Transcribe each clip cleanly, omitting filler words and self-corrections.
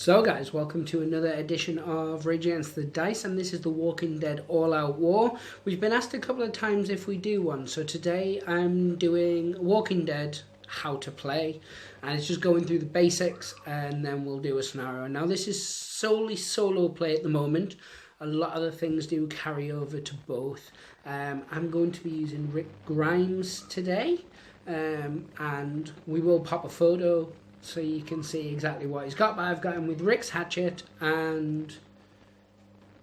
So guys, welcome to another edition of Rage Against the Dice, and this is the Walking Dead All-Out War. We've been asked a couple of times if we do one, so today I'm doing Walking Dead How to Play, and it's just going through the basics, and then we'll do a scenario. Now this is solely solo play at the moment. A lot of the things do carry over to both. I'm going to be using Rick Grimes today, and we will pop a photo so you can see exactly what he's got, but I've got him with Rick's hatchet and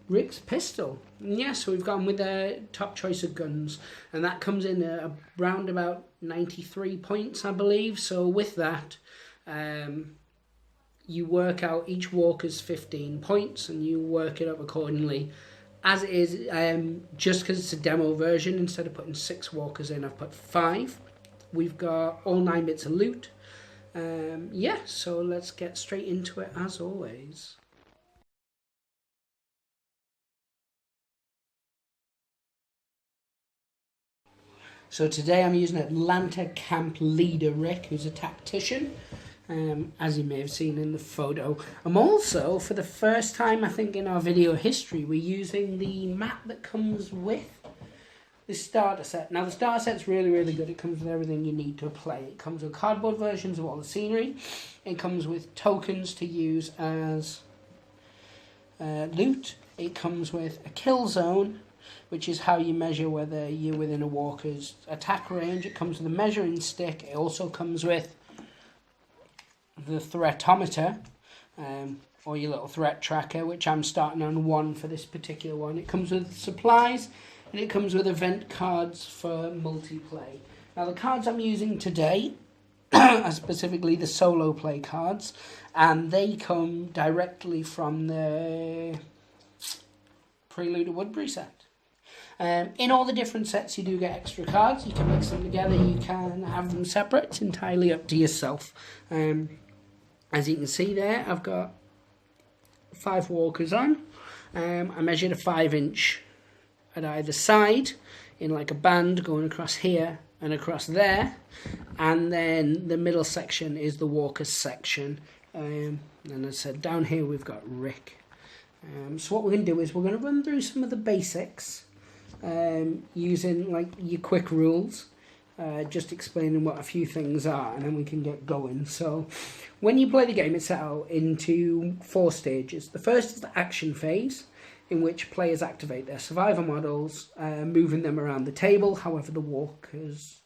Rick's pistol. Yeah, so we've got him with a top choice of guns, and that comes in around about 93 points, I believe. So with that, you work out each walker's 15 points, and you work it up accordingly. As it is, just because it's a demo version, instead of putting 6 walkers in, I've put 5. We've got all 9 bits of loot. Yeah, so let's get straight into it as always. So today I'm using Atlanta Camp Leader Rick, who's a tactician, as you may have seen in the photo. I'm also, for the first time I think in our video history, we're using the map that comes with the starter set. Now the starter set's really good. It comes with everything you need to play. It comes with cardboard versions of all the scenery. It comes with tokens to use as loot. It comes with a kill zone, which is how you measure whether you're within a walker's attack range. It comes with a measuring stick. It also comes with the threatometer, or your little threat tracker, which I'm starting on 1 for this particular one. It comes with supplies, and it comes with event cards for multiplayer. Now the cards I'm using today are specifically the solo play cards, and they come directly from the Prelude to Woodbury set. In all the different sets you do get extra cards. You can mix them together, you can have them separate. It's entirely up to yourself. As you can see there, I've got 5 walkers on. I measured a 5-inch at either side in like a band going across here and across there, and then the middle section is the walkers section, and as I said, down here we've got Rick. So what we're going to do is we're going to run through some of the basics, using like your quick rules, just explaining what a few things are, and then we can get going. So when you play the game, it's set out into 4 stages. The first is the action phase, in which players activate their survivor models, moving them around the table, however walkers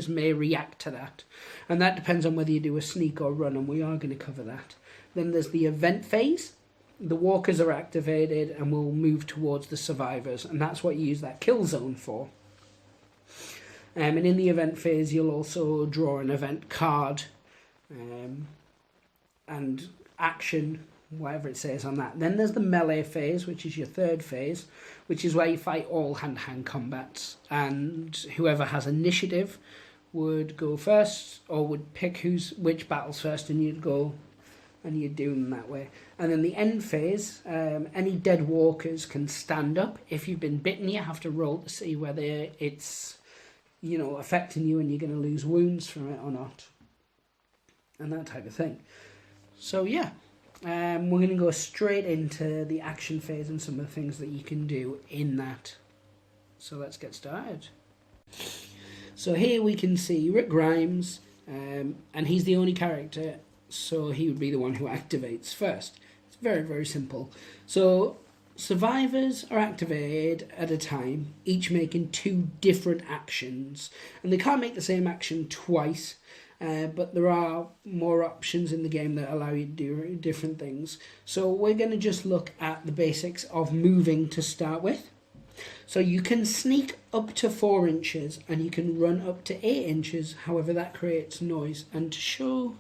may react to that. And that depends on whether you do a sneak or run, and we are going to cover that. Then there's the event phase. The walkers are activated and will move towards the survivors, and that's what you use that kill zone for. And in the event phase, you'll also draw an event card, and action, whatever it says on that. Then there's the melee phase, which is your 3rd phase, which is where you fight all hand-to-hand combats, and whoever has initiative would go first, or would pick which battles first, and you'd go and you'd do them that way. And then the end phase, any dead walkers can stand up. If you've been bitten, you have to roll to see whether it's affecting you and you're going to lose wounds from it or not, and that type of thing. So yeah, we're going to go straight into the action phase and some of the things that you can do in that. So let's get started. So here we can see Rick Grimes, and he's the only character, so he would be the one who activates first. It's very simple. So survivors are activated at a time, each making 2 different actions, and they can't make the same action twice. But there are more options in the game that allow you to do different things. So we're going to just look at the basics of moving to start with. So you can sneak up to 4 inches and you can run up to 8 inches. However, that creates noise. And to show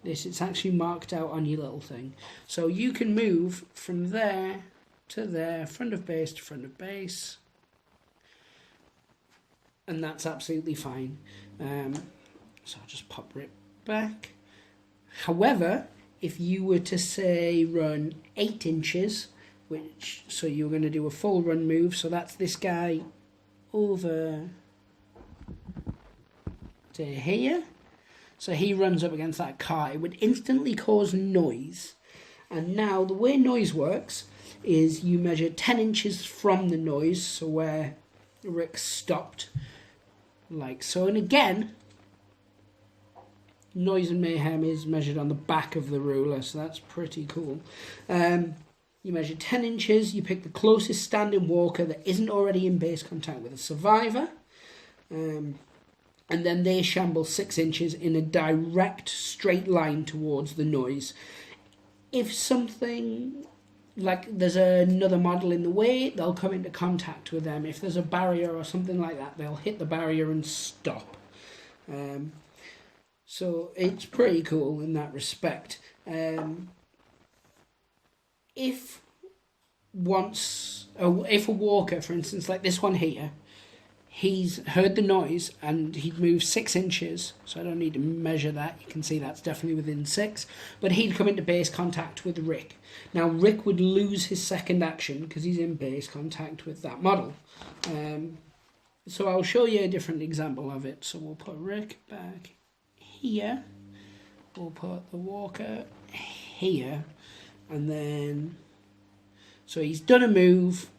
this, it's actually marked out on your little thing. So you can move from there to there, front of base to front of base. And that's absolutely fine. So I'll just pop it back. However, if you were to say run 8 inches, so you're going to do a full run move, so that's this guy over to here. So he runs up against that car. It would instantly cause noise. And now the way noise works is you measure 10 inches from the noise, so where Rick stopped, like so. And again, noise and mayhem is measured on the back of the ruler, so that's pretty cool. You measure 10 inches, you pick the closest standing walker that isn't already in base contact with a survivor, and then they shamble 6 inches in a direct straight line towards the noise. If something, like there's another model in the way, they'll come into contact with them. If there's a barrier or something like that, they'll hit the barrier and stop. So it's pretty cool in that respect. If a walker, for instance, like this one here, he's heard the noise and he'd move 6 inches, so I don't need to measure that. You can see that's definitely within 6. But he'd come into base contact with Rick. Now Rick would lose his second action because he's in base contact with that model. So I'll show you a different example of it. So we'll put Rick back here. We'll put the walker here. And then, so he's done a move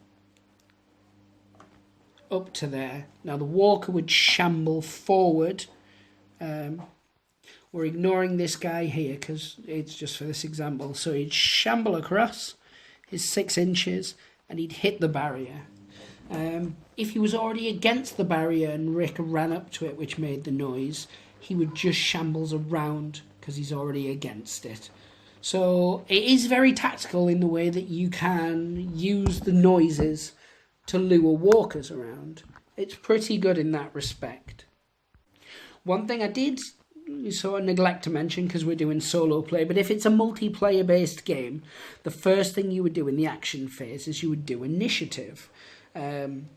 up to there. Now the walker would shamble forward. We're ignoring this guy here because it's just for this example. So he'd shamble across his 6 inches and he'd hit the barrier. If he was already against the barrier and Rick ran up to it, which made the noise, he would just shambles around because he's already against it. So it is very tactical in the way that you can use the noises to lure walkers around. It's pretty good in that respect. One thing I did sort of neglect to mention because we're doing solo play, but if it's a multiplayer based game, the first thing you would do in the action phase is you would do initiative. And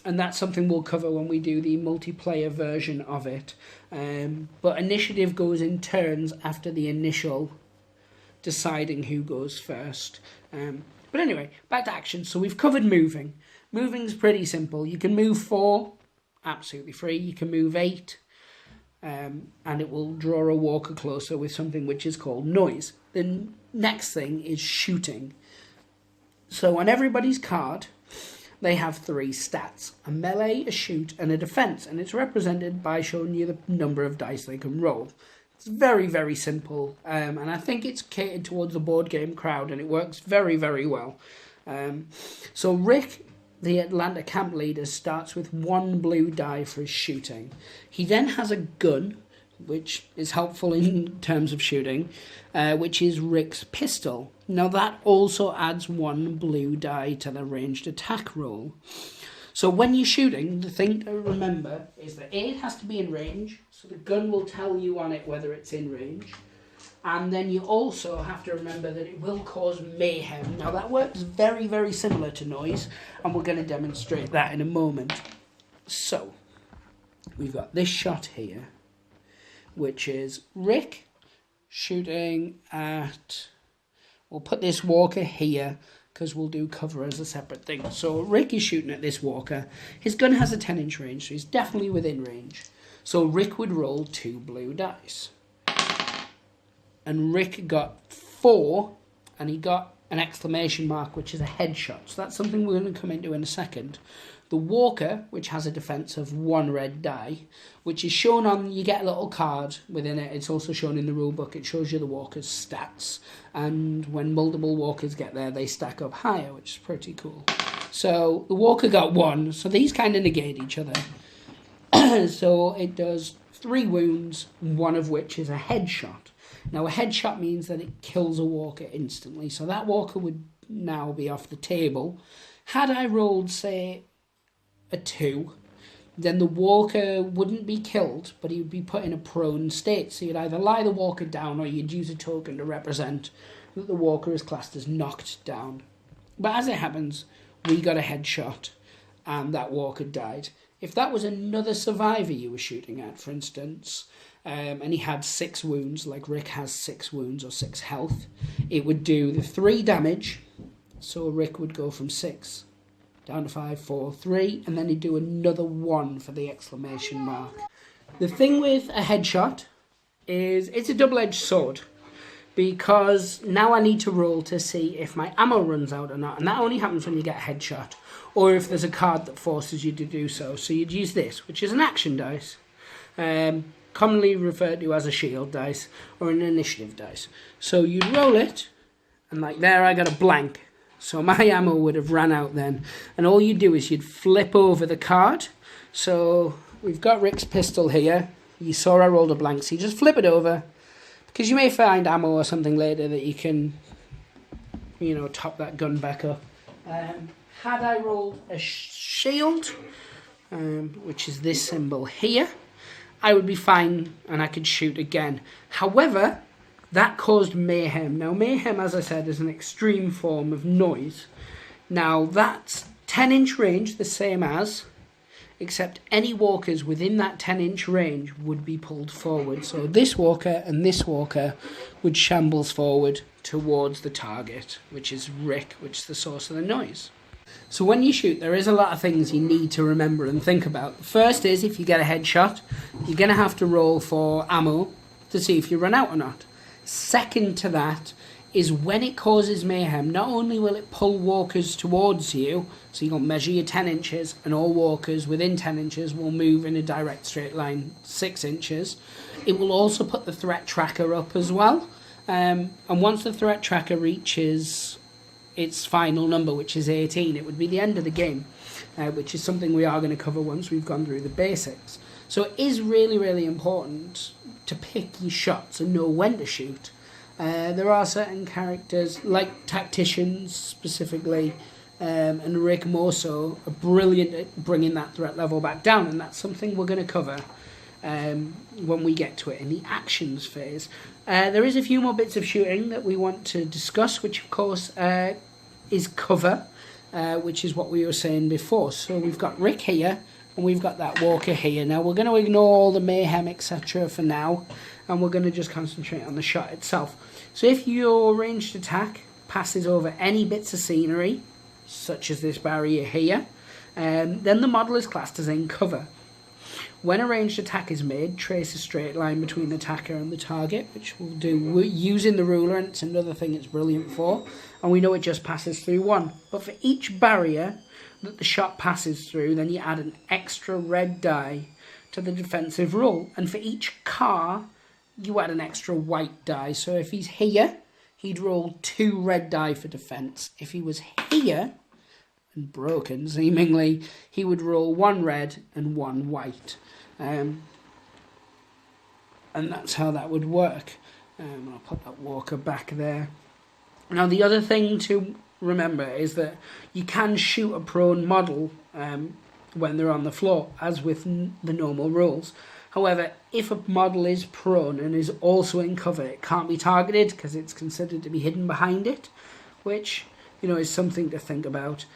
that's something we'll cover when we do the multiplayer version of it. But initiative goes in turns after the initial deciding who goes first. But anyway, back to action. So we've covered moving. Moving's pretty simple. You can move 4, absolutely free. You can move 8, and it will draw a walker closer with something which is called noise. The next thing is shooting. So on everybody's card, they have 3 stats: a melee, a shoot, and a defense, and it's represented by showing you the number of dice they can roll. It's very, very simple, and I think it's catered towards the board game crowd, and it works very, very well. So Rick, the Atlanta camp leader, starts with 1 blue die for his shooting. He then has a gun, which is helpful in terms of shooting, which is Rick's pistol. Now that also adds 1 blue die to the ranged attack roll. So when you're shooting, the thing to remember is that it has to be in range, so the gun will tell you on it whether it's in range. And then you also have to remember that it will cause mayhem. Now that works very, very similar to noise, and we're going to demonstrate that in a moment. So, we've got this shot here, which is Rick shooting at... We'll put this walker here, because we'll do cover as a separate thing. So Rick is shooting at this walker. His gun has a 10-inch range, so he's definitely within range. So Rick would roll 2 blue dice. And Rick got 4, and he got an exclamation mark, which is a headshot. So that's something we're going to come into in a second. The walker, which has a defense of 1 red die, which is shown on, you get a little card within it. It's also shown in the rulebook. It shows you the walker's stats. And when multiple walkers get there, they stack up higher, which is pretty cool. So the walker got 1. So these kind of negate each other. So it does 3 wounds, 1 of which is a headshot. Now a headshot means that it kills a walker instantly. So that walker would now be off the table. Had I rolled, say, a 2, then the walker wouldn't be killed, but he would be put in a prone state. So you'd either lie the walker down or you'd use a token to represent that the walker is classed as knocked down. But as it happens, we got a headshot and that walker died. If that was another survivor you were shooting at, for instance, and he had 6 wounds, like Rick has 6 wounds or 6 health, it would do the 3 damage. So Rick would go from 6 down to 5, 4, 3, and then he'd do another 1 for the exclamation mark. The thing with a headshot is it's a double-edged sword, because now I need to roll to see if my ammo runs out or not, and that only happens when you get a headshot, or if there's a card that forces you to do so. So you'd use this, which is an action dice, commonly referred to as a shield dice or an initiative dice. So you'd roll it, and like there I got a blank, so my ammo would have ran out then, and all you do is you'd flip over the card. So we've got Rick's pistol here. You saw I rolled a blank, so you just flip it over, because you may find ammo or something later that you can, you know, top that gun back up. Had I rolled a shield, which is this symbol here, I would be fine and I could shoot again. However, that caused mayhem. Now, mayhem, as I said, is an extreme form of noise. Now, that's 10-inch range, the same as, except any walkers within that 10-inch range would be pulled forward. So this walker and this walker would shambles forward towards the target, which is Rick, which is the source of the noise. So when you shoot, there is a lot of things you need to remember and think about. First is, if you get a headshot, you're going to have to roll for ammo to see if you run out or not. Second to that is, when it causes mayhem, not only will it pull walkers towards you, so you'll measure your 10 inches, and all walkers within 10 inches will move in a direct straight line 6 inches, it will also put the threat tracker up as well. And once the threat tracker reaches its final number, which is 18, it would be the end of the game, which is something we are going to cover once we've gone through the basics. So it is really, really important to pick your shots and know when to shoot. There are certain characters, like tacticians specifically, and Rick more so, are brilliant at bringing that threat level back down, and that's something we're going to cover when we get to it in the actions phase. There is a few more bits of shooting that we want to discuss, which of course is cover, which is what we were saying before. So we've got Rick here, and we've got that walker here. Now we're going to ignore all the mayhem, etc. for now, and we're going to just concentrate on the shot itself. So if your ranged attack passes over any bits of scenery, such as this barrier here, then the model is classed as in cover. When a ranged attack is made, trace a straight line between the attacker and the target, which we'll do using the ruler, and it's another thing it's brilliant for, and we know it just passes through one. But for each barrier that the shot passes through, then you add an extra red die to the defensive roll, and for each car you add an extra white die. So if he's here, he'd roll 2 red die for defense. If he was here and broken seemingly, he would roll 1 red and 1 white, and that's how that would work. I'll put that walker back there. Now the other thing to remember is that you can shoot a prone model when they're on the floor, as with the normal rules. However, if a model is prone and is also in cover, it can't be targeted because it's considered to be hidden behind it, which, you know, is something to think about.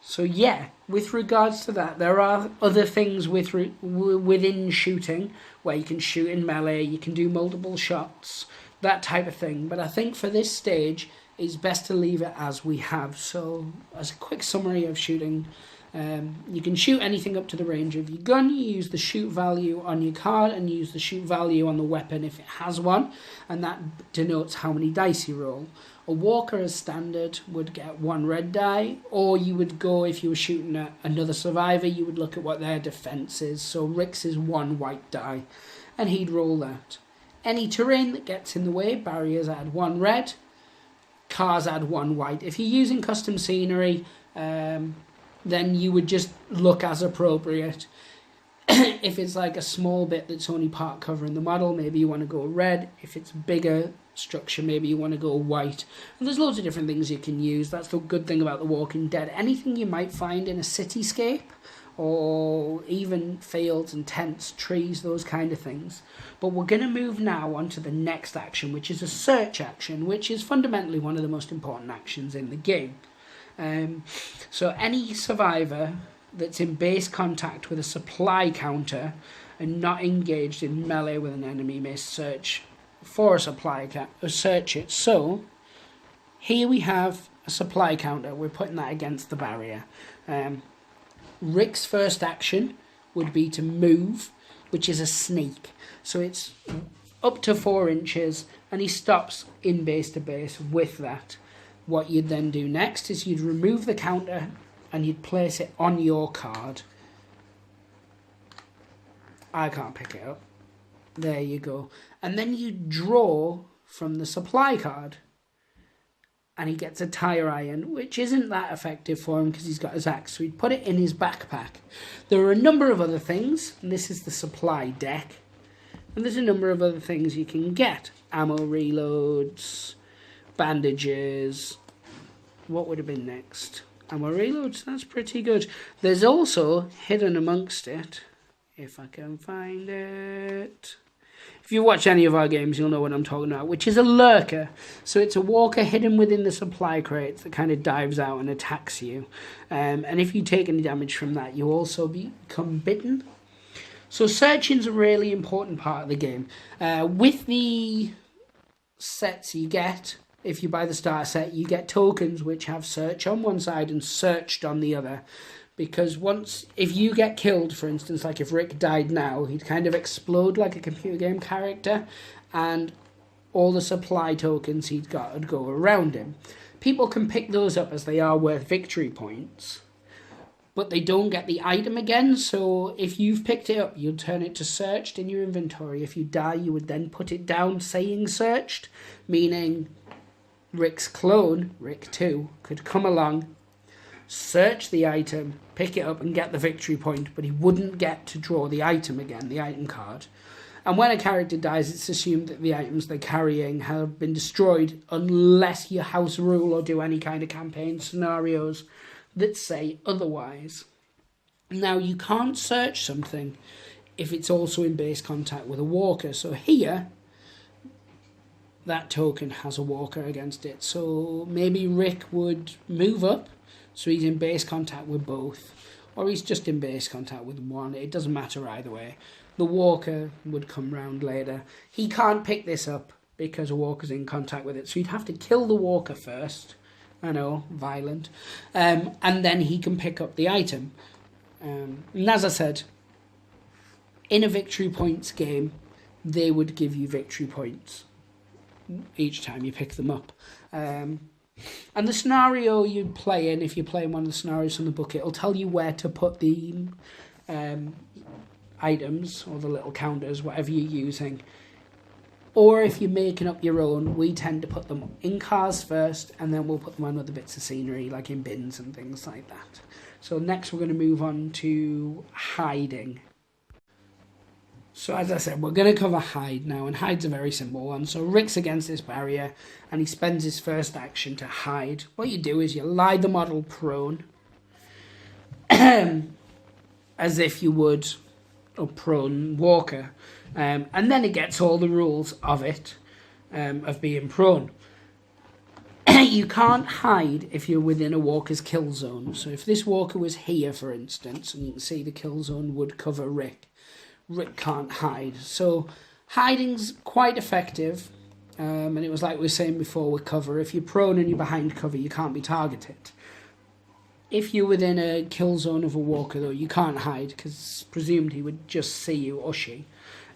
So yeah, with regards to that, there are other things within shooting where you can shoot in melee, you can do multiple shots, that type of thing. But I think for this stage, it's best to leave it as we have. So as a quick summary of shooting, you can shoot anything up to the range of your gun. You use the shoot value on your card and use the shoot value on the weapon if it has one, and that denotes how many dice you roll. A walker as standard would get 1 red die, or you would go, if you were shooting at another survivor, you would look at what their defense is. So Rick's is 1 white die, and he'd roll that. Any terrain that gets in the way, barriers add 1 red, cars add 1 white. If you're using custom scenery, then you would just look as appropriate. If it's like a small bit that's only part covering the model, maybe you want to go red. If it's bigger structure, maybe you want to go white. And there's loads of different things you can use. That's the good thing about The Walking Dead. Anything you might find in a cityscape, or even fields and tents, trees, those kind of things. But we're going to move now on to the next action, which is a search action, which is fundamentally one of the most important actions in the game. So any survivor that's in base contact with a supply counter and not engaged in melee with an enemy may search for a supply counter, or search it. So here we have a supply counter. We're putting that against the barrier. Rick's first action would be to move which is a sneak. So it's up to 4 inches, and he stops in base to base with that. What you'd then do next is you'd remove the counter and you'd place it on your card. I can't pick it up. There you go. And then you draw from the supply card. And he gets a tire iron, which isn't that effective for him because he's got his axe. So he'd put it in his backpack. There are a number of other things. And this is the supply deck. And there's a number of other things you can get. Ammo reloads, bandages. What would have been next? Ammo reloads, that's pretty good. There's also, hidden amongst it, if I can find it. If you watch any of our games, you'll know what I'm talking about, which is a lurker. So it's a walker hidden within the supply crates that kind of dives out and attacks you. And if you take any damage from that, you also become bitten. So searching's a really important part of the game. With the sets you get, if you buy the starter set, you get tokens which have search on one side and searched on the other. Because if you get killed, for instance, like if Rick died now, he'd kind of explode like a computer game character, and all the supply tokens he'd got would go around him. People can pick those up as they are worth victory points, but they don't get the item again. So if you've picked it up, you'll turn it to searched in your inventory. If you die, you would then put it down saying searched, meaning Rick's clone, Rick 2, could come along, search the item, pick it up and get the victory point, but he wouldn't get to draw the item again, the item card. And when a character dies, it's assumed that the items they're carrying have been destroyed unless you house rule or do any kind of campaign scenarios that say otherwise. Now, you can't search something if it's also in base contact with a walker. So here, that token has a walker against it. So maybe Rick would move up, so he's in base contact with both, or he's just in base contact with one. It doesn't matter either way. The walker would come round later. He can't pick this up because a walker's in contact with it, so he'd have to kill the walker first. I know, violent. And then he can pick up the item. And as I said, in a victory points game, they would give you victory points each time you pick them up. And the scenario you play in, if you're playing one of the scenarios from the book, it'll tell you where to put the items or the little counters, whatever you're using. Or if you're making up your own, we tend to put them in cars first, and then we'll put them on other bits of scenery, like in bins and things like that. So next we're going to move on to hiding. So as I said, we're going to cover hide now, and hide's a very simple one. So Rick's against this barrier, and he spends his first action to hide. What you do is you lie the model prone, as if you would a prone walker, and then it gets all the rules of it, of being prone. You can't hide if you're within a walker's kill zone. So if this walker was here, for instance, and you can see the kill zone would cover Rick, Rick can't hide. So hiding's quite effective, and it was like we were saying before with cover. If you're prone and you're behind cover, you can't be targeted. If you're within a kill zone of a walker, though, you can't hide because it's presumed he would just see you or she.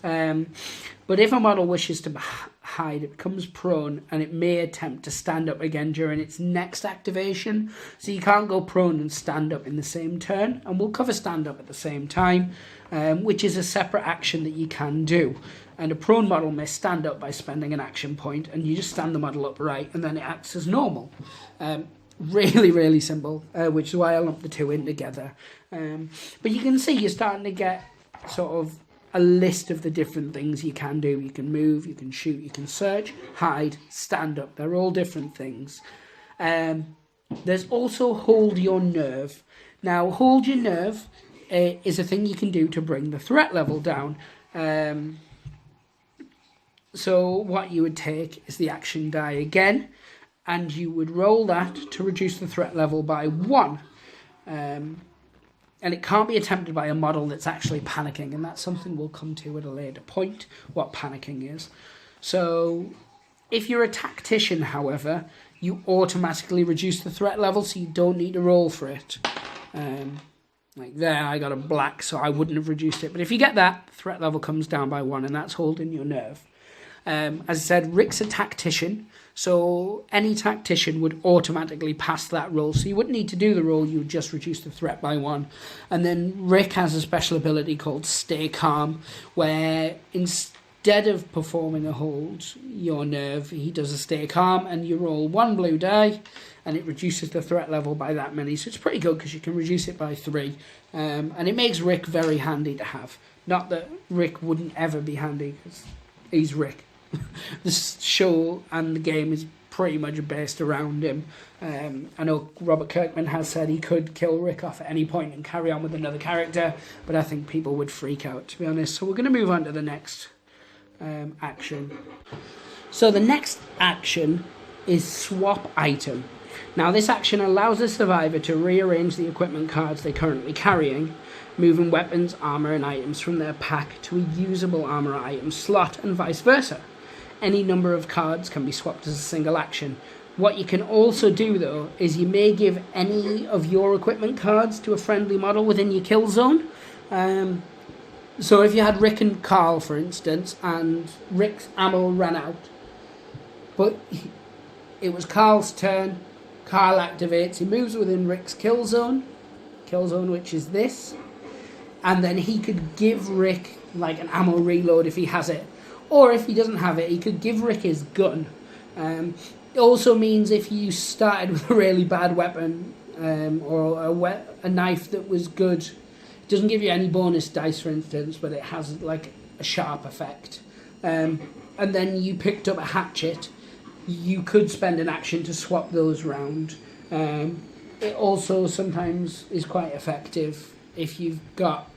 But if a model wishes to hide, it becomes prone, and it may attempt to stand up again during its next activation. So you can't go prone and stand up in the same turn, and we'll cover stand up at the same time, which is a separate action that you can do. And a prone model may stand up by spending an action point, and you just stand the model upright, and then it acts as normal. Really, really simple, which is why I lumped the two in together. But you can see you're starting to get sort of a list of the different things you can do. You can move, you can shoot, you can search, hide, stand up. They're all different things. There's also hold your nerve. Now, hold your nerve is a thing you can do to bring the threat level down. So what you would take is the action die again, and you would roll that to reduce the threat level by 1. And it can't be attempted by a model that's actually panicking, and that's something we'll come to at a later point, what panicking is. So if you're a tactician, however, you automatically reduce the threat level, so you don't need to roll for it. Like there, I got a black, so I wouldn't have reduced it. But if you get that, threat level comes down by 1, and that's holding your nerve. As I said, Rick's a tactician, so any tactician would automatically pass that roll. So you wouldn't need to do the roll, you would just reduce the threat by 1. And then Rick has a special ability called Stay Calm, where instead of performing a hold, your nerve, he does a Stay Calm, and you roll 1 blue die, and it reduces the threat level by that many. So it's pretty good because you can reduce it by 3. And it makes Rick very handy to have. Not that Rick wouldn't ever be handy, because he's Rick. The show and the game is pretty much based around him. I know Robert Kirkman has said he could kill Rick off at any point and carry on with another character, but I think people would freak out, to be honest. So we're going to move on to the next action. So the next action is Swap Item. Now this action allows the survivor to rearrange the equipment cards they're currently carrying, moving weapons, armor and items from their pack to a usable armor item slot and vice versa. Any number of cards can be swapped as a single action. What you can also do though is you may give any of your equipment cards to a friendly model within your kill zone. So if you had Rick and Carl, for instance, and Rick's ammo ran out, but it was Carl's turn, Carl activates, he moves within Rick's kill zone which is this, and then he could give Rick like an ammo reload if he has it, or if he doesn't have it, he could give Rick his gun. It also means if you started with a really bad weapon, or a knife that was good, it doesn't give you any bonus dice, for instance, but it has like a sharp effect, and then you picked up a hatchet, you could spend an action to swap those round. It also sometimes is quite effective if you've got,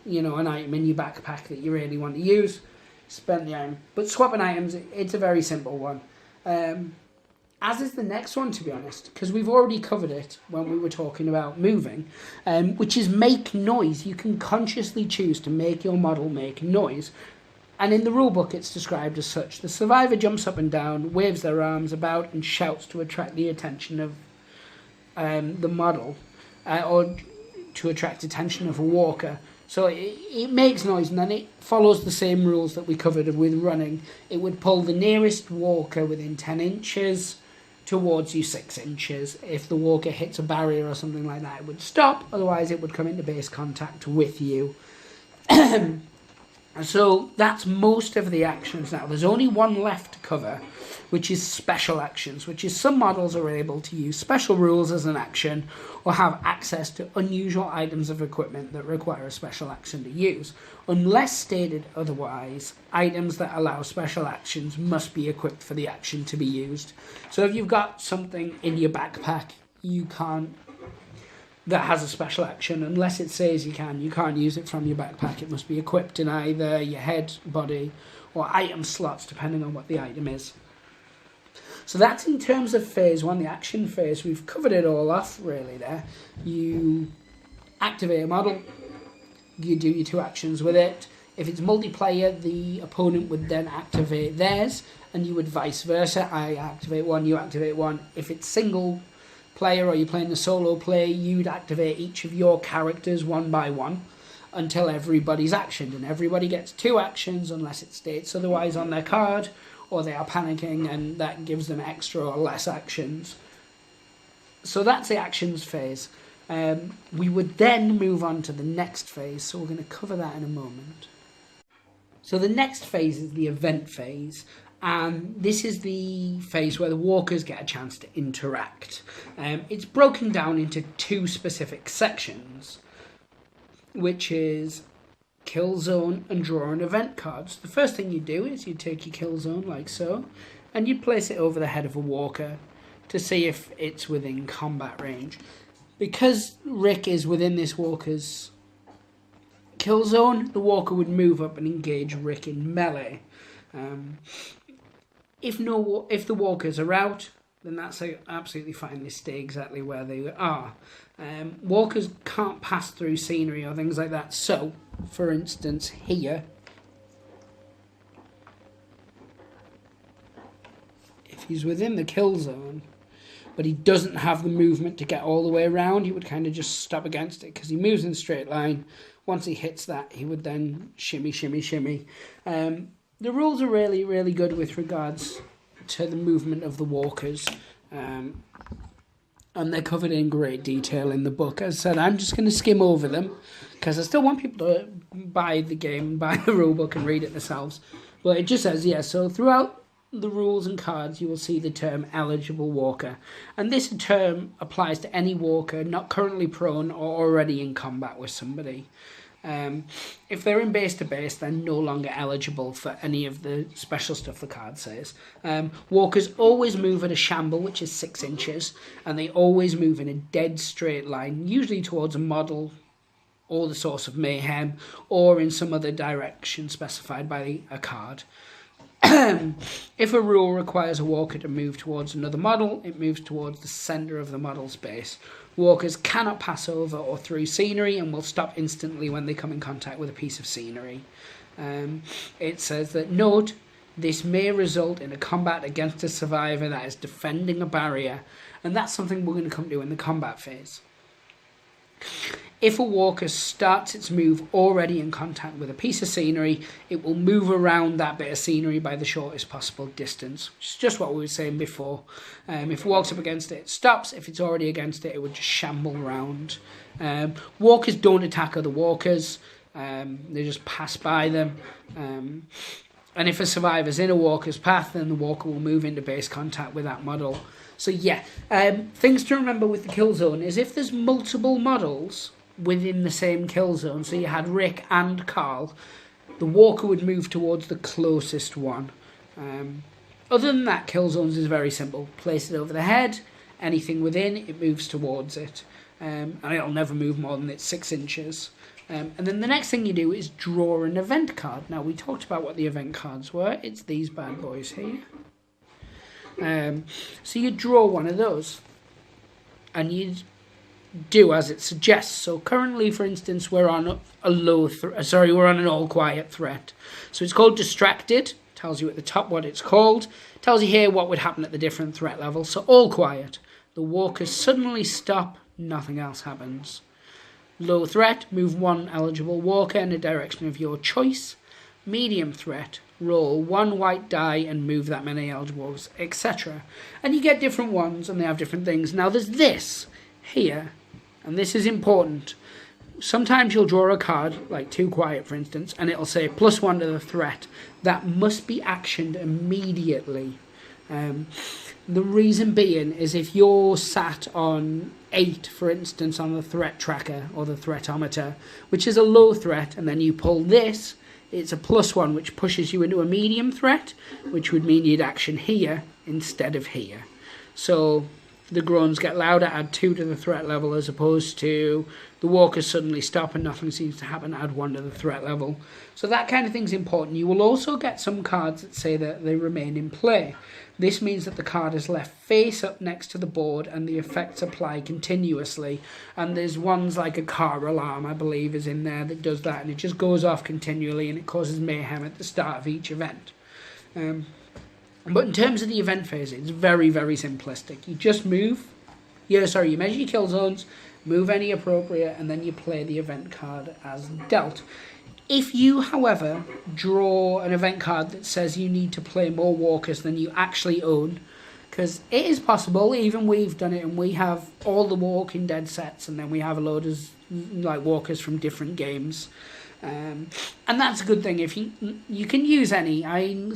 an item in your backpack that you really want to use. Spend the item. But swapping items, it's a very simple one. As is the next one, to be honest, because we've already covered it when we were talking about moving, which is make noise. You can consciously choose to make your model make noise. And in the rulebook, it's described as such. The survivor jumps up and down, waves their arms about, and shouts to attract the attention of the model, or to attract attention of a walker. So it makes noise, and then it follows the same rules that we covered with running. It would pull the nearest walker within 10 inches towards you 6 inches. If the walker hits a barrier or something like that, it would stop. Otherwise, it would come into base contact with you. So that's most of the actions now. There's only one left to cover, which is special actions, which is some models are able to use special rules as an action or have access to unusual items of equipment that require a special action to use. Unless stated otherwise, items that allow special actions must be equipped for the action to be used. So if you've got something in your backpack that has a special action, unless it says you can't use it from your backpack. It must be equipped in either your head, body, or item slots, depending on what the item is. So that's in terms of phase 1, the action phase. We've covered it all off, really, there. You activate a model, you do your 2 actions with it. If it's multiplayer, the opponent would then activate theirs, and you would vice versa. I activate 1, you activate 1. If it's single player or you're playing a solo play, you'd activate each of your characters one by one until everybody's actioned, and everybody gets 2 actions unless it states otherwise on their card, or they are panicking and that gives them extra or less actions. So that's the actions phase. We would then move on to the next phase, so we're going to cover that in a moment. So the next phase is the event phase. This is the phase where the walkers get a chance to interact. It's broken down into 2 specific sections, which is kill zone and draw an event cards. The first thing you do is you take your kill zone like so, and you place it over the head of a walker to see if it's within combat range. Because Rick is within this walker's kill zone, the walker would move up and engage Rick in melee. If the walkers are out, then that's absolutely fine. They stay exactly where they are. Walkers can't pass through scenery or things like that. So, for instance, here, if he's within the kill zone, but he doesn't have the movement to get all the way around. He would kind of just stop against it because he moves in a straight line. Once he hits that, he would then shimmy, shimmy, shimmy. The rules are really, really good with regards to the movement of the walkers. And they're covered in great detail in the book. As I said, I'm just going to skim over them because I still want people to buy the game, buy the rulebook and read it themselves. But it just says, so throughout the rules and cards, you will see the term eligible walker. And this term applies to any walker not currently prone or already in combat with somebody. If they're in base to base, they're no longer eligible for any of the special stuff the card says. Walkers always move at a shamble, which is 6 inches, and they always move in a dead straight line, usually towards a model or the source of mayhem, or in some other direction specified by a card. If a rule requires a walker to move towards another model, it moves towards the centre of the model space. Walkers cannot pass over or through scenery and will stop instantly when they come in contact with a piece of scenery. It says that, note, this may result in a combat against a survivor that is defending a barrier, and that's something we're going to come to in the combat phase. If a walker starts its move already in contact with a piece of scenery, it will move around that bit of scenery by the shortest possible distance, which is just what we were saying before. If it walks up against it, it stops. If it's already against it, it would just shamble around. Walkers don't attack other walkers. They just pass by them. And if a survivor's in a walker's path, then the walker will move into base contact with that model. So things to remember with the kill zone is if there's multiple models within the same kill zone, so you had Rick and Carl, the walker would move towards the closest one. Other than that, kill zones is very simple. Place it over the head, anything within, it moves towards it. And it'll never move more than it's 6 inches. And then the next thing you do is draw an event card. Now, we talked about what the event cards were. It's these bad boys here. So you draw one of those. And you do as it suggests. So currently, for instance, we're on we're on an all quiet threat. So it's called distracted. Tells you at the top what it's called. Tells you here what would happen at the different threat levels. So all quiet. The walkers suddenly stop. Nothing else happens. Low threat, move one eligible walker in a direction of your choice. Medium threat, roll one white die and move that many eligibles, etc. And you get different ones and they have different things. Now there's this here, and this is important. Sometimes you'll draw a card, like Too Quiet for instance, and it'll say +1 to the threat. That must be actioned immediately. The reason being is if you're sat on 8, for instance, on the threat tracker or the threatometer, which is a low threat, and then you pull this, it's a +1, which pushes you into a medium threat, which would mean you'd action here instead of here. So the groans get louder, add 2 to the threat level, as opposed to the walkers suddenly stop and nothing seems to happen, add 1 to the threat level. So that kind of thing's important. You will also get some cards that say that they remain in play. This means that the card is left face up next to the board and the effects apply continuously. And there's ones like a car alarm, I believe, is in there that does that, and it just goes off continually and it causes mayhem at the start of each event. But in terms of the event phase, it's very, very simplistic. You just move. You measure your kill zones, move any appropriate, and then you play the event card as dealt. If you, however, draw an event card that says you need to play more walkers than you actually own, because it is possible, even we've done it, and we have all the Walking Dead sets, and then we have a load of like walkers from different games. And that's a good thing. If you can use any.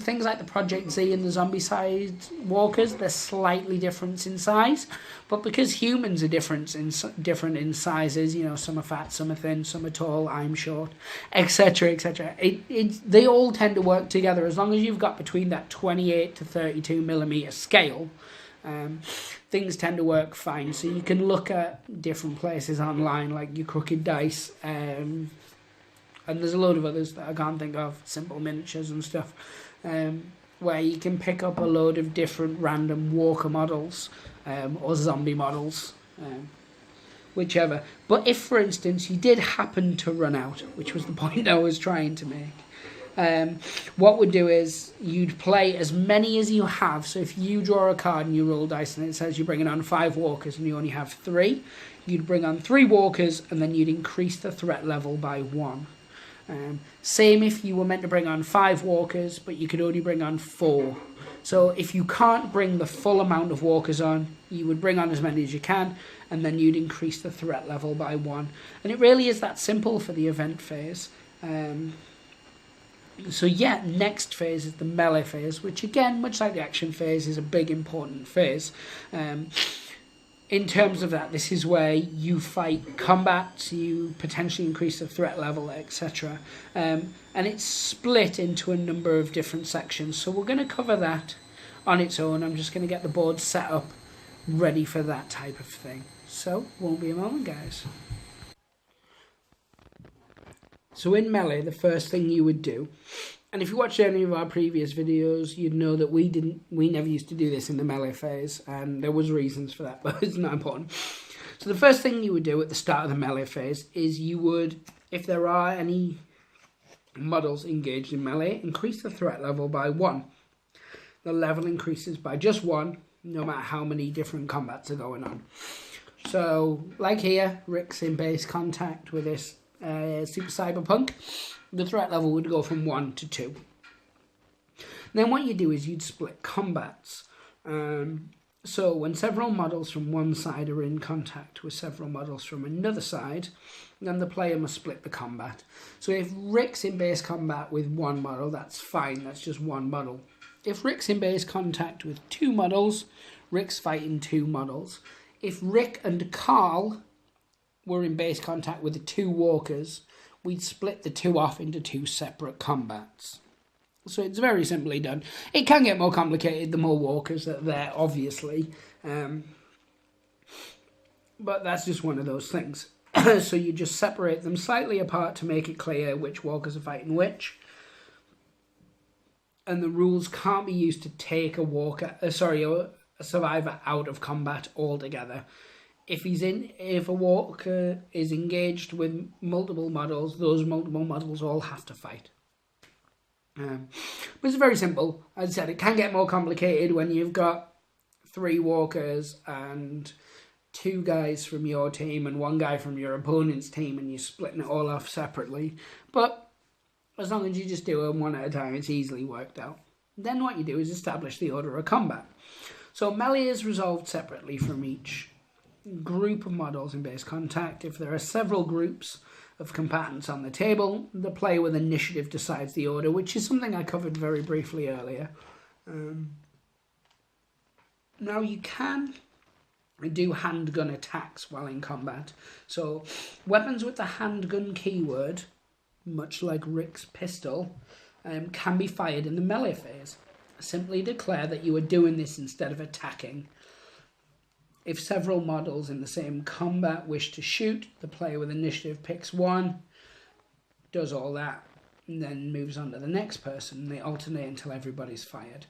Things like the Project Z and the Zombicide walkers, they're slightly different in size, but because humans are different in sizes, some are fat, some are thin, some are tall, I'm short, etc., etc. They all tend to work together as long as you've got between that 28 to 32 millimeter scale. Things tend to work fine. So you can look at different places online, like your Crooked Dice. And there's a load of others that I can't think of, Simple Miniatures and stuff, where you can pick up a load of different random walker models or zombie models, whichever. But if, for instance, you did happen to run out, which was the point I was trying to make, What we'd do is you'd play as many as you have. So if you draw a card and you roll dice and it says you're bringing on 5 walkers and you only have 3, you'd bring on 3 walkers and then you'd increase the threat level by 1. Same if you were meant to bring on 5 walkers, but you could only bring on 4. So if you can't bring the full amount of walkers on, you would bring on as many as you can, and then you'd increase the threat level by 1. And it really is that simple for the event phase. So yeah, next phase is the melee phase, which again, much like the action phase, is a big important phase. In terms of that, this is where you fight combat, you potentially increase the threat level, etc. And it's split into a number of different sections. So we're going to cover that on its own. I'm just going to get the board set up, ready for that type of thing. So, won't be a moment, guys. So in melee, the first thing you would do, and if you watched any of our previous videos, you'd know that we never used to do this in the melee phase, and there was reasons for that, but it's not important. So the first thing you would do at the start of the melee phase is you would, if there are any models engaged in melee, increase the threat level by 1. The level increases by just 1, no matter how many different combats are going on. So, like here, Rick's in base contact with this Super Cyberpunk. The threat level would go from 1 to 2. Then what you do is you'd split combats. So when several models from one side are in contact with several models from another side, then the player must split the combat. So if Rick's in base combat with one model, that's fine, that's just one model. If Rick's in base contact with 2 models, Rick's fighting 2 models. If Rick and Carl were in base contact with the 2 walkers, we'd split the 2 off into 2 separate combats. So it's very simply done. It can get more complicated the more walkers that are there, obviously. But that's just one of those things. So you just separate them slightly apart to make it clear which walkers are fighting which. And the rules can't be used to take a survivor out of combat altogether. If a walker is engaged with multiple models, those multiple models all have to fight. But it's very simple. As I said, it can get more complicated when you've got 3 walkers and 2 guys from your team and 1 guy from your opponent's team, and you're splitting it all off separately. But as long as you just do them one at a time, it's easily worked out. Then what you do is establish the order of combat. So melee is resolved separately from each group of models in base contact. If there are several groups of combatants on the table, the player with initiative decides the order, which is something I covered very briefly earlier. Now you can do handgun attacks while in combat. So weapons with the handgun keyword, much like Rick's pistol, can be fired in the melee phase. Simply declare that you are doing this instead of attacking. If several models in the same combat wish to shoot, the player with initiative picks one, does all that, and then moves on to the next person. They alternate until everybody's fired.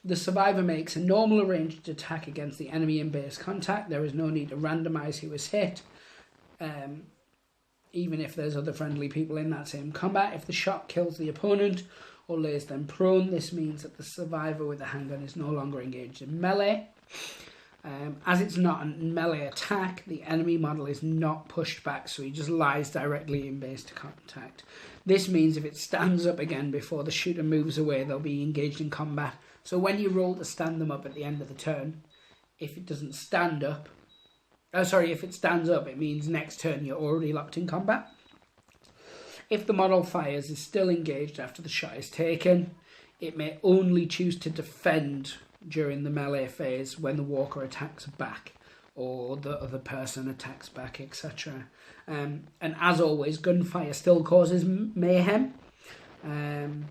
The survivor makes a normal ranged attack against the enemy in base contact. There is no need to randomize who is hit, even if there's other friendly people in that same combat. If the shot kills the opponent or lays them prone, this means that the survivor with the handgun is no longer engaged in melee. As it's not a melee attack, the enemy model is not pushed back, so he just lies directly in base to contact. This means if it stands up again before the shooter moves away, they'll be engaged in combat. So when you roll to stand them up at the end of the turn, if it doesn't stand up, if it stands up, it means next turn you're already locked in combat. If the model fires is still engaged after the shot is taken, it may only choose to defend during the melee phase when the walker attacks back or the other person attacks back, etc. And as always, gunfire still causes mayhem, and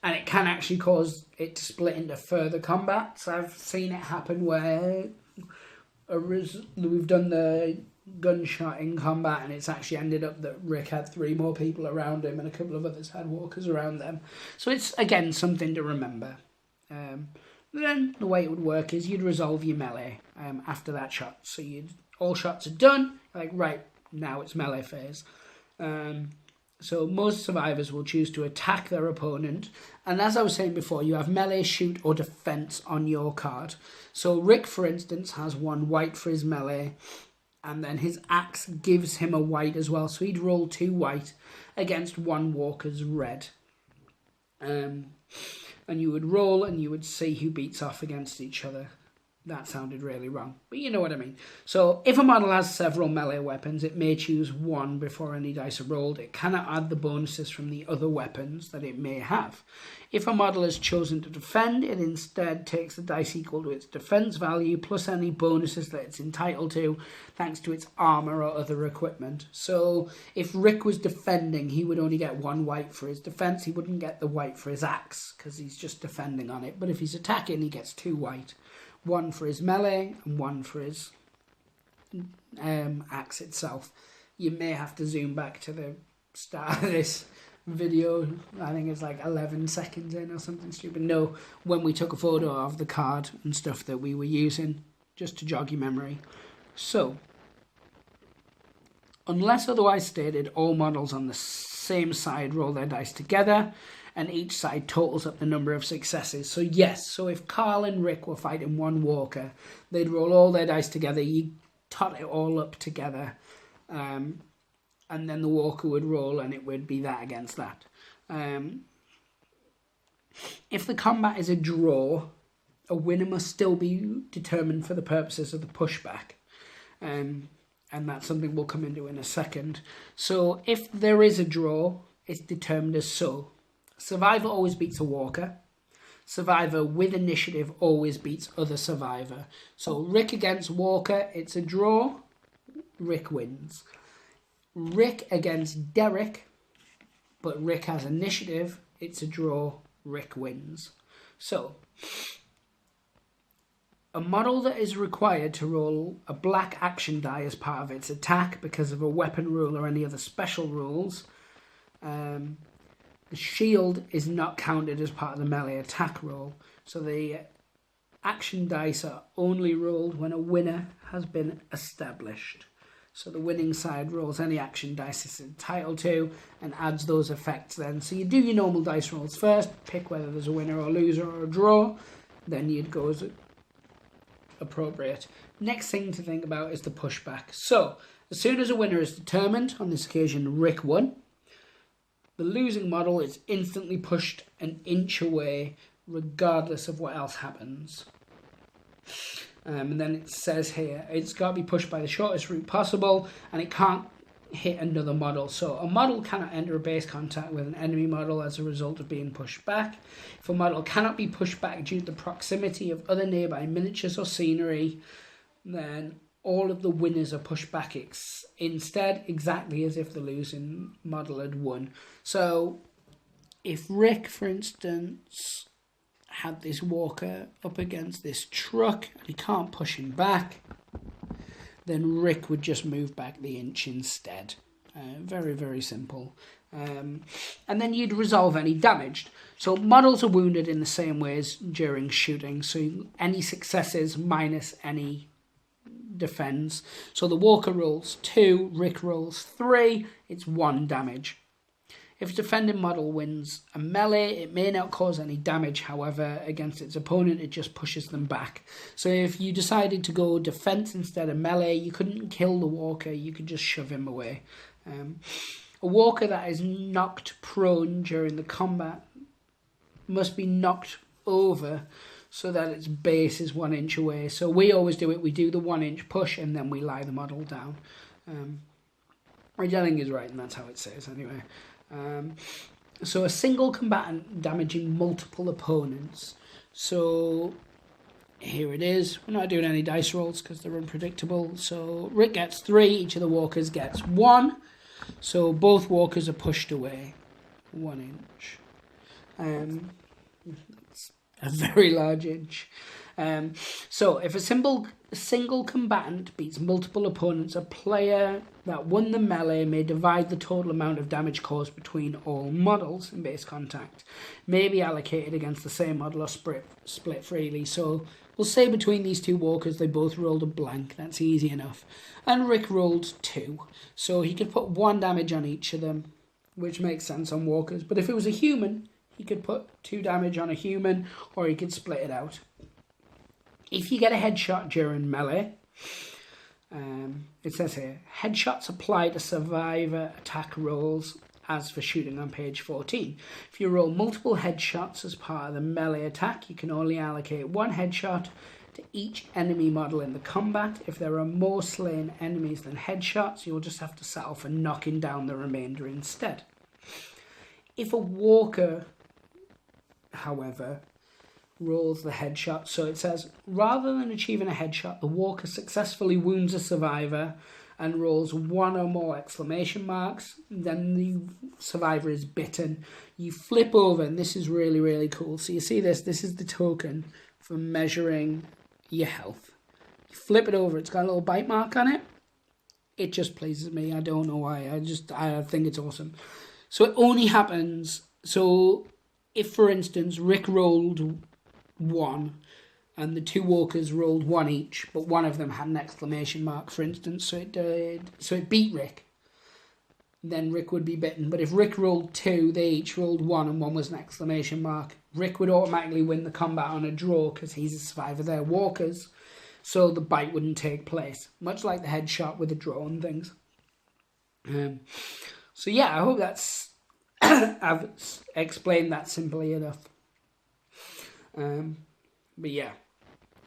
it can actually cause it to split into further combats. I've seen it happen where we've done the gunshot in combat and it's actually ended up that Rick had 3 more people around him and a couple of others had walkers around them. So it's, again, something to remember. Then the way it would work is you'd resolve your melee after that shot. So all shots are done, like, right, now it's melee phase. So most survivors will choose to attack their opponent. And as I was saying before, you have melee, shoot, or defense on your card. So Rick, for instance, has 1 white for his melee. And then his axe gives him a white as well. So he'd roll 2 white against 1 walker's red. And you would roll and you would see who beats off against each other. That sounded really wrong, but you know what I mean. So if a model has several melee weapons, it may choose 1 before any dice are rolled. It cannot add the bonuses from the other weapons that it may have. If a model has chosen to defend, it instead takes the dice equal to its defense value plus any bonuses that it's entitled to thanks to its armor or other equipment. So if Rick was defending, he would only get 1 white for his defense. He wouldn't get the white for his axe because he's just defending on it. But if he's attacking, he gets 2 white. 1 for his melee and 1 for his axe itself. You may have to zoom back to the start of this video. I think it's like 11 seconds in or something stupid. No, when we took a photo of the card and stuff that we were using, just to jog your memory. So, unless otherwise stated, all models on the same side roll their dice together, and each side totals up the number of successes. So yes, so if Carl and Rick were fighting 1 walker, they'd roll all their dice together, you tot it all up together, and then the walker would roll and it would be that against that. If the combat is a draw, a winner must still be determined for the purposes of the pushback. And that's something we'll come into in a second. So if there is a draw, it's determined as so. Survivor always beats a walker. Survivor with initiative always beats other survivor. So Rick against Walker, it's a draw. Rick wins. Rick against Derek, but Rick has initiative. It's a draw. Rick wins. So a model that is required to roll a black action die as part of its attack because of a weapon rule or any other special rules, the shield is not counted as part of the melee attack roll. So the action dice are only rolled when a winner has been established. So the winning side rolls any action dice it's entitled to and adds those effects then. So you do your normal dice rolls first, pick whether there's a winner or loser or a draw, then you'd go as appropriate. Next thing to think about is the pushback. So as soon as a winner is determined, on this occasion Rick won, the losing model is instantly pushed an inch away regardless of what else happens. And then it says here, it's got to be pushed by the shortest route possible and it can't hit another model. So a model cannot enter a base contact with an enemy model as a result of being pushed back. If a model cannot be pushed back due to the proximity of other nearby miniatures or scenery, then all of the winners are pushed back instead, exactly as if the losing model had won. So if Rick, for instance, had this walker up against this truck and he can't push him back, then Rick would just move back the inch instead. Very, very simple. And then you'd resolve any damage. So models are wounded in the same ways during shooting. So any successes minus any defends. So the walker rolls 2, Rick rolls 3, it's 1 damage. If a defending model wins a melee, it may not cause any damage, however, against its opponent, it just pushes them back. So if you decided to go defense instead of melee, you couldn't kill the walker, you could just shove him away. A walker that is knocked prone during the combat must be knocked over so that its base is 1 inch away. So we always do it, we do the 1 inch push and then we lie the model down. Which I think is right, and that's how it says anyway. So a single combatant damaging multiple opponents. So here it is. We're not doing any dice rolls because they're unpredictable. So Rick gets 3, each of the walkers gets 1. So both walkers are pushed away 1 inch. That's a very large inch. So if a single combatant beats multiple opponents, a player that won the melee may divide the total amount of damage caused between all models in base contact. May be allocated against the same model or split freely. So we'll say between these 2 walkers they both rolled a blank. That's easy enough. And Rick rolled 2. So he could put 1 damage on each of them. which makes sense on walkers. But if it was a human, he could put 2 damage on a human, or he could split it out. If you get a headshot during melee, it says here, headshots apply to survivor attack rolls as for shooting on page 14. If you roll multiple headshots as part of the melee attack, you can only allocate 1 headshot to each enemy model in the combat. If there are more slain enemies than headshots, you'll just have to settle for knocking down the remainder instead. If a walker, however, rolls the headshot, so it says, rather than achieving a headshot, the walker successfully wounds a survivor and rolls 1 or more exclamation marks, then the survivor is bitten. You flip over, and this is really, really cool. So you see this is the token for measuring your health. You flip it over, it's got a little bite mark on it. It just pleases me. I don't know why. I think it's awesome. So it only happens, so if, for instance, Rick rolled 1 and the 2 walkers rolled 1 each, but one of them had an exclamation mark, for instance, so it beat Rick, then Rick would be bitten. But if Rick rolled 2, they each rolled 1 and one was an exclamation mark, Rick would automatically win the combat on a draw because he's a survivor. They're walkers, so the bite wouldn't take place, much like the headshot with a draw and things. So yeah, I hope that's I've explained that simply enough. But yeah,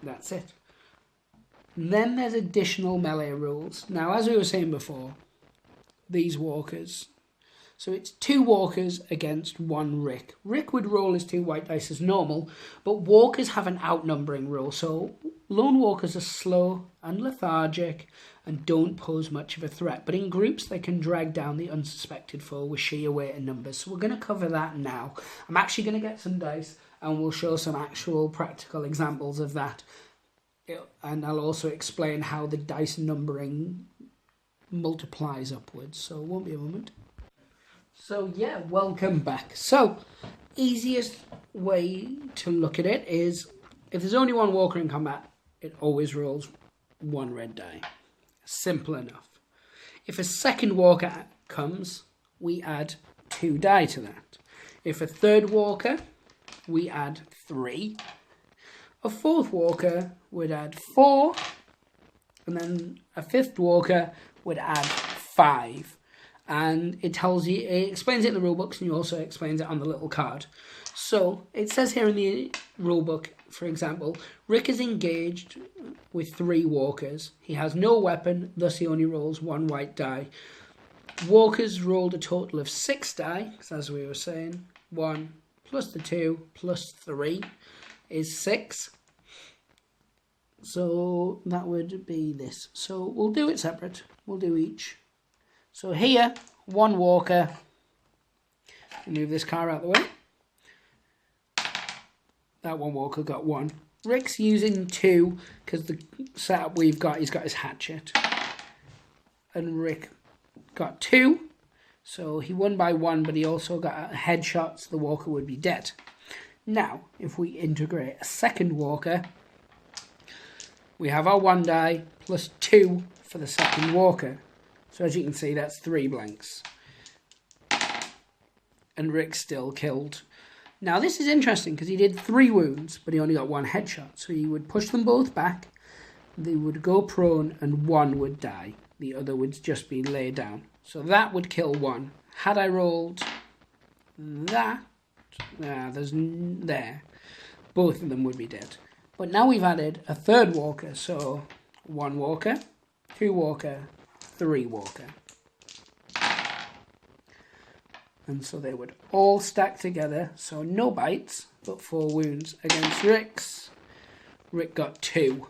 that's it. Then there's additional melee rules. Now, as we were saying before, these walkers, so it's 2 walkers against 1 Rick. Rick would roll his 2 white dice as normal, but walkers have an outnumbering rule. So lone walkers are slow and lethargic and don't pose much of a threat, but in groups they can drag down the unsuspected foe with sheer weight and numbers. So we're going to cover that now. I'm actually going to get some dice and we'll show some actual practical examples of that. And I'll also explain how the dice numbering multiplies upwards. So it won't be a moment. So yeah, welcome back. So, easiest way to look at it is, if there's only 1 walker in combat, it always rolls 1 red die. Simple enough. If a second walker comes, we add 2 die to that. If a third walker, we add 3. A 4th walker would add 4. And then a 5th walker would add 5. And it tells you, it explains it in the rulebooks, and you also explains it on the little card. So it says here in the rulebook, for example, Rick is engaged with 3 walkers. He has no weapon, thus he only rolls 1 white die. Walkers rolled a total of 6 die, because as we were saying, 1 plus the 2 plus 3 is 6. So that would be this. So we'll do it separate. We'll do each. So here, 1 walker. Move this car out of the way. That 1 walker got 1. Rick's using 2 because the setup we've got, he's got his hatchet. And Rick got 2. So he won by 1, but he also got a headshot, so the walker would be dead. Now, if we integrate a second walker, we have our 1 die plus 2 for the second walker. So as you can see, that's 3 blanks. And Rick still killed. Now this is interesting because he did 3 wounds, but he only got 1 headshot. So he would push them both back, they would go prone, and 1 would die. The other would just be laid down. So that would kill 1. Had I rolled that, there, both of them would be dead. But now we've added a third walker, so 1 walker, 2 walker, 3 walker. And so they would all stack together, so no bites, but 4 wounds against Rick's. Rick got 2.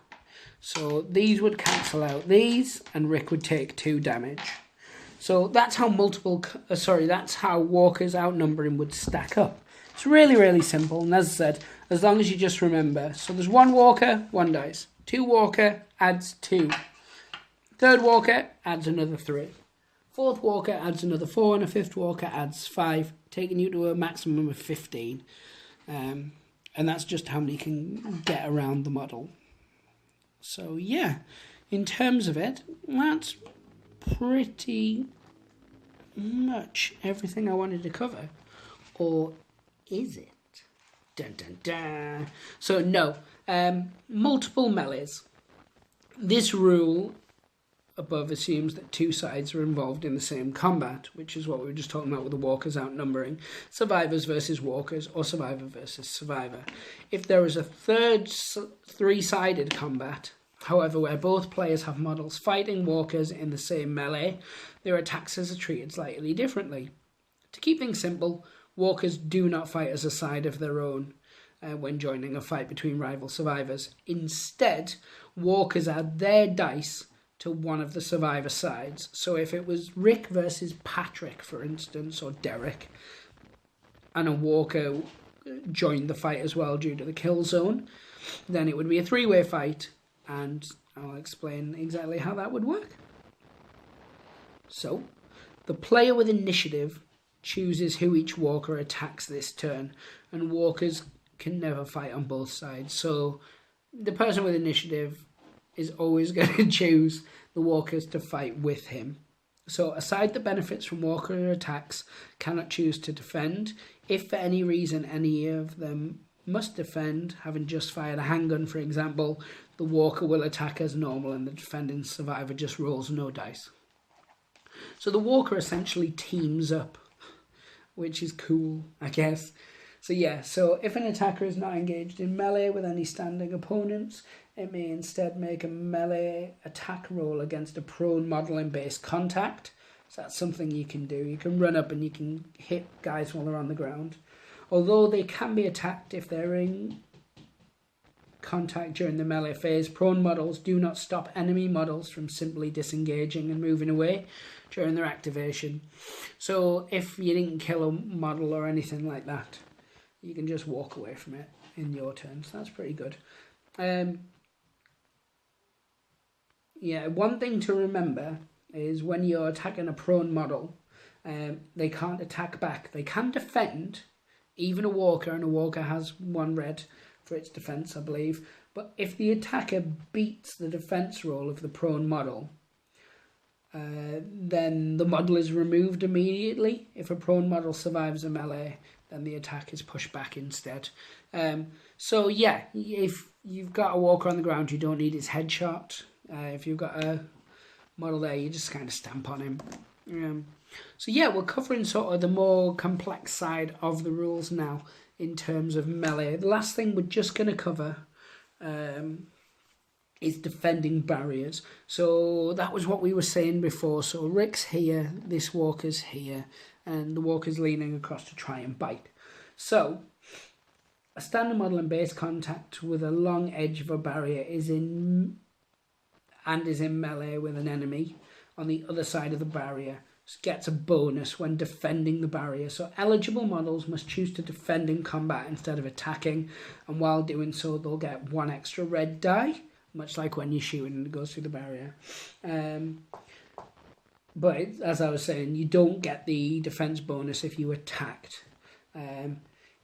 So these would cancel out these, and Rick would take 2 damage. So that's how that's how walkers outnumbering would stack up. It's really, really simple, and as I said, as long as you just remember. So there's 1 walker, 1 dice. 2 walker adds 2. Third walker adds another 3. 4th walker adds another 4, and a 5th walker adds 5, taking you to a maximum of 15. And that's just how many can get around the model. So yeah, in terms of it, that's pretty much everything I wanted to cover. Or is it? Dun dun dun. So no, multiple melees. This rule above assumes that two sides are involved in the same combat, which is what we were just talking about with the walkers outnumbering survivors versus walkers, or survivor versus survivor. If there is a third three-sided combat, however, where both players have models fighting walkers in the same melee, their attacks are treated slightly differently. To keep things simple, walkers do not fight as a side of their own when joining a fight between rival survivors. Instead, walkers add their dice to one of the survivor sides. So if it was Rick versus Patrick, for instance, or Derek, and a walker joined the fight as well due to the kill zone, then it would be a three-way fight, and I'll explain exactly how that would work. So, the player with initiative chooses who each walker attacks this turn, and walkers can never fight on both sides. So, the person with initiative is always going to choose the walkers to fight with him. So a side that benefits from walker attacks cannot choose to defend. If for any reason any of them must defend, having just fired a handgun for example, the walker will attack as normal and the defending survivor just rolls no dice. So the walker essentially teams up, which is cool, I guess. So yeah, so if an attacker is not engaged in melee with any standing opponents, it may instead make a melee attack roll against a prone model in base contact. So that's something you can do. You can run up and you can hit guys while they're on the ground. Although they can be attacked if they're in contact during the melee phase, prone models do not stop enemy models from simply disengaging and moving away during their activation. So if you didn't kill a model or anything like that, you can just walk away from it in your turn. So that's pretty good. Yeah, one thing to remember is when you're attacking a prone model, they can't attack back. They can defend, even a walker, and a walker has 1 red for its defense, I believe. But if the attacker beats the defense roll of the prone model, then the model is removed immediately. If a prone model survives a melee, then the attack is pushed back instead. So yeah, if you've got a walker on the ground, you don't need his headshot. If you've got a model there, you just kind of stamp on him. So yeah, we're covering sort of the more complex side of the rules now in terms of melee. The last thing we're just going to cover is defending barriers. So that was what we were saying before. So Rick's here, this walker's here, and the walker's leaning across to try and bite. So a standard model in base contact with a long edge of a barrier is in melee with an enemy on the other side of the barrier, gets a bonus when defending the barrier. So eligible models must choose to defend in combat instead of attacking, and while doing so they'll get 1 extra red die, much like when you're shooting and it goes through the barrier. But as I was saying, you don't get the defense bonus if you attacked.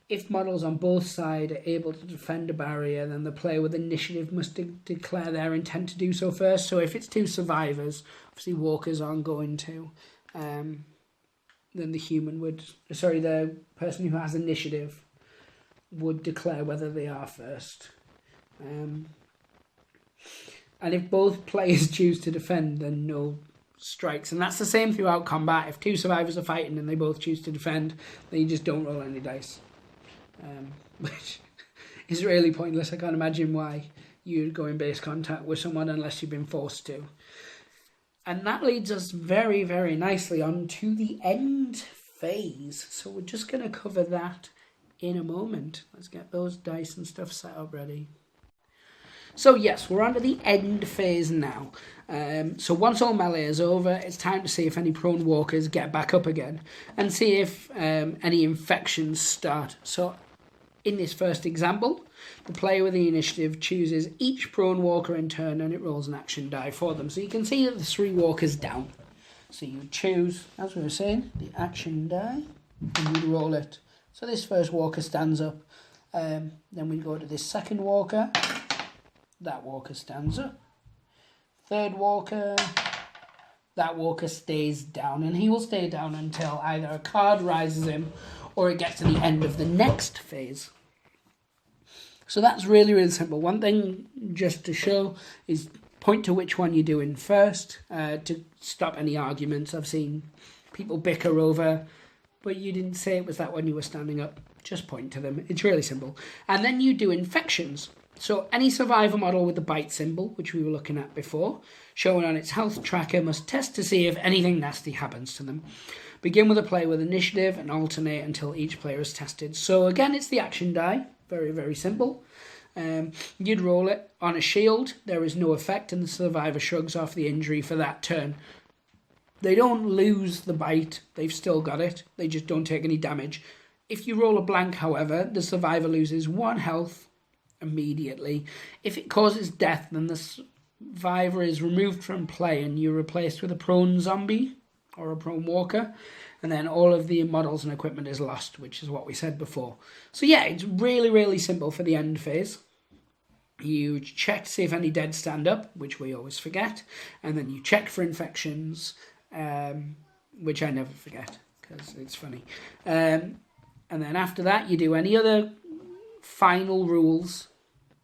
If models on both sides are able to defend a barrier, then the player with initiative must declare their intent to do so first. So if it's 2 survivors, obviously walkers aren't going to, then the person who has initiative would declare whether they are first. And if both players choose to defend, then no strikes. And that's the same throughout combat. If 2 survivors are fighting and they both choose to defend, then you just don't roll any dice. Which is really pointless. I can't imagine why you'd go in base contact with someone unless you've been forced to. And that leads us very, very nicely on to the end phase. So we're just going to cover that in a moment. Let's get those dice and stuff set up ready. So yes, we're on to the end phase now. So once all melee is over, it's time to see if any prone walkers get back up again and see if any infections start. So in this first example, the player with the initiative chooses each prone walker in turn and it rolls an action die for them. So you can see that there's 3 walkers down. So you choose, as we were saying, the action die and you roll it. So this first walker stands up. Then we go to this second walker. That walker stands up. Third walker, that walker stays down, and he will stay down until either a card rises him or it gets to the end of the next phase. So that's really, really simple. One thing just to show is point to which one you're doing first to stop any arguments. I've seen people bicker over, but you didn't say it was that one you were standing up. Just point to them. It's really simple. And then you do infections. So any survivor model with the bite symbol, which we were looking at before, shown on its health tracker, must test to see if anything nasty happens to them. Begin with a player with initiative and alternate until each player is tested. So again, it's the action die. Very, very simple. You'd roll it on a shield. There is no effect, and the survivor shrugs off the injury for that turn. They don't lose the bite. They've still got it. They just don't take any damage. If you roll a blank, however, the survivor loses 1 health immediately. If it causes death, then the survivor is removed from play and you're replaced with a prone zombie or a prone walker, and then all of the models and equipment is lost, which is what we said before. So yeah, it's really, really simple for the end phase. You check to see if any dead stand up, which we always forget, and then you check for infections, which I never forget because it's funny. And then after that, you do any other final rules.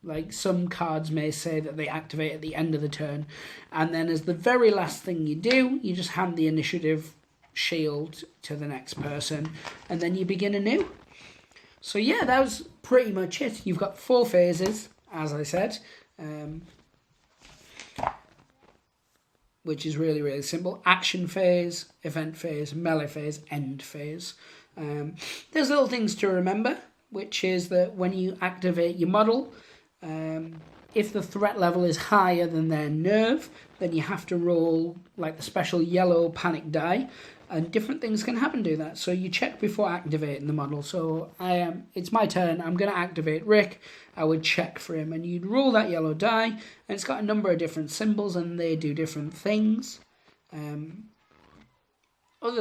Like some cards may say that they activate at the end of the turn. And then as the very last thing you do, you just hand the initiative shield to the next person. And then you begin anew. So yeah, that was pretty much it. You've got 4 phases, as I said. Which is really, really simple. Action phase, event phase, melee phase, end phase. There's little things to remember, which is that when you activate your model, if the threat level is higher than their nerve, then you have to roll like the special yellow panic die, and different things can happen to that. So you check before activating the model. So it's my turn, I'm going to activate Rick. I would check for him, and you'd roll that yellow die, and it's got a number of different symbols, and they do different things. Other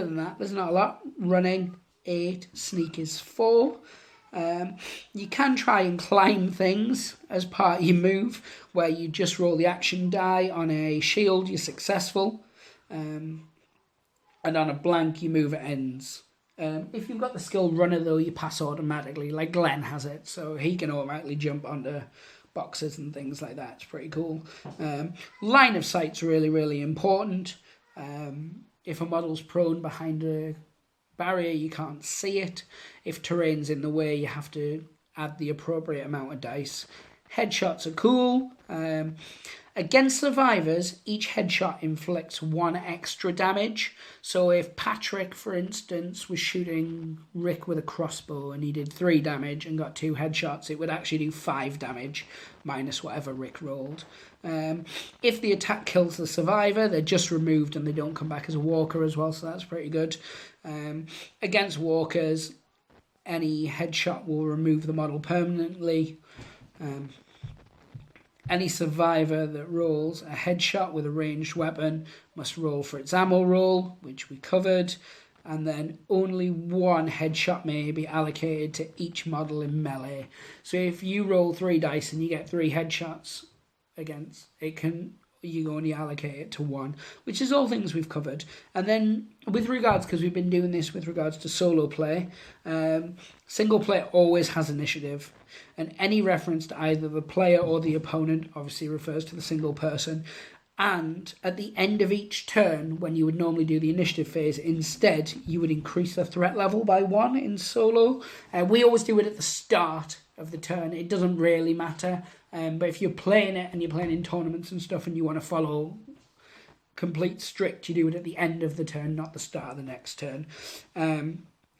than that, there's not a lot. Running 8, sneak is 4. You can try and climb things as part of your move, where you just roll the action die. On a shield, you're successful, and on a blank, your move ends. If you've got the skill runner, though, you pass automatically, like Glenn has it, so he can automatically jump onto boxes and things like that. It's pretty cool. Line of sight's really, really important. If a model's prone behind a barrier, you can't see it. If terrain's in the way, you have to add the appropriate amount of dice. Headshots are cool. Against survivors, each headshot inflicts 1 extra damage. So if Patrick, for instance, was shooting Rick with a crossbow and he did 3 damage and got 2 headshots, it would actually do 5 damage minus whatever Rick rolled. If the attack kills the survivor, they're just removed and they don't come back as a walker as well, so that's pretty good. Against walkers, any headshot will remove the model permanently. Any survivor that rolls a headshot with a ranged weapon must roll for its ammo roll, which we covered, and then only 1 headshot may be allocated to each model in melee. So if you roll 3 dice and you get 3 headshots against, you only allocate it to 1, which is all things we've covered. And then with regards, because we've been doing this with regards to solo play, single player always has initiative, and any reference to either the player or the opponent obviously refers to the single person. And at the end of each turn, when you would normally do the initiative phase, instead you would increase the threat level by 1 in solo. We always do it at the start of the turn. It doesn't really matter, but if you're playing it and you're playing in tournaments and stuff and you want to follow complete strict, you do it at the end of the turn, not the start of the next turn.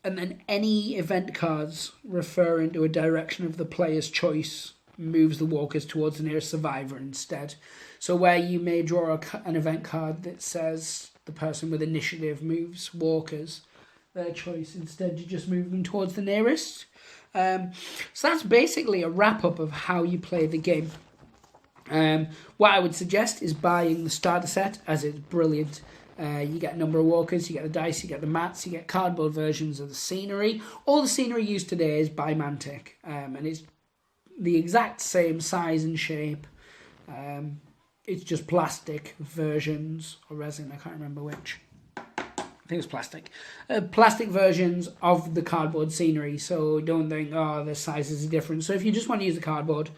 And then any event cards referring to a direction of the player's choice moves the walkers towards the nearest survivor instead. So where you may draw an event card that says the person with initiative moves walkers, their choice, instead you just move them towards the nearest. So that's basically a wrap-up of how you play the game. What I would suggest is buying the starter set, as it's brilliant. You get a number of walkers, you get the dice, you get the mats, you get cardboard versions of the scenery. All the scenery used today is by Mantic, and it's the exact same size and shape. it's just plastic versions, or resin, I can't remember which. I think it's plastic. Plastic versions of the cardboard scenery, so don't think, oh, the sizes are different. So if you just want to use the cardboard,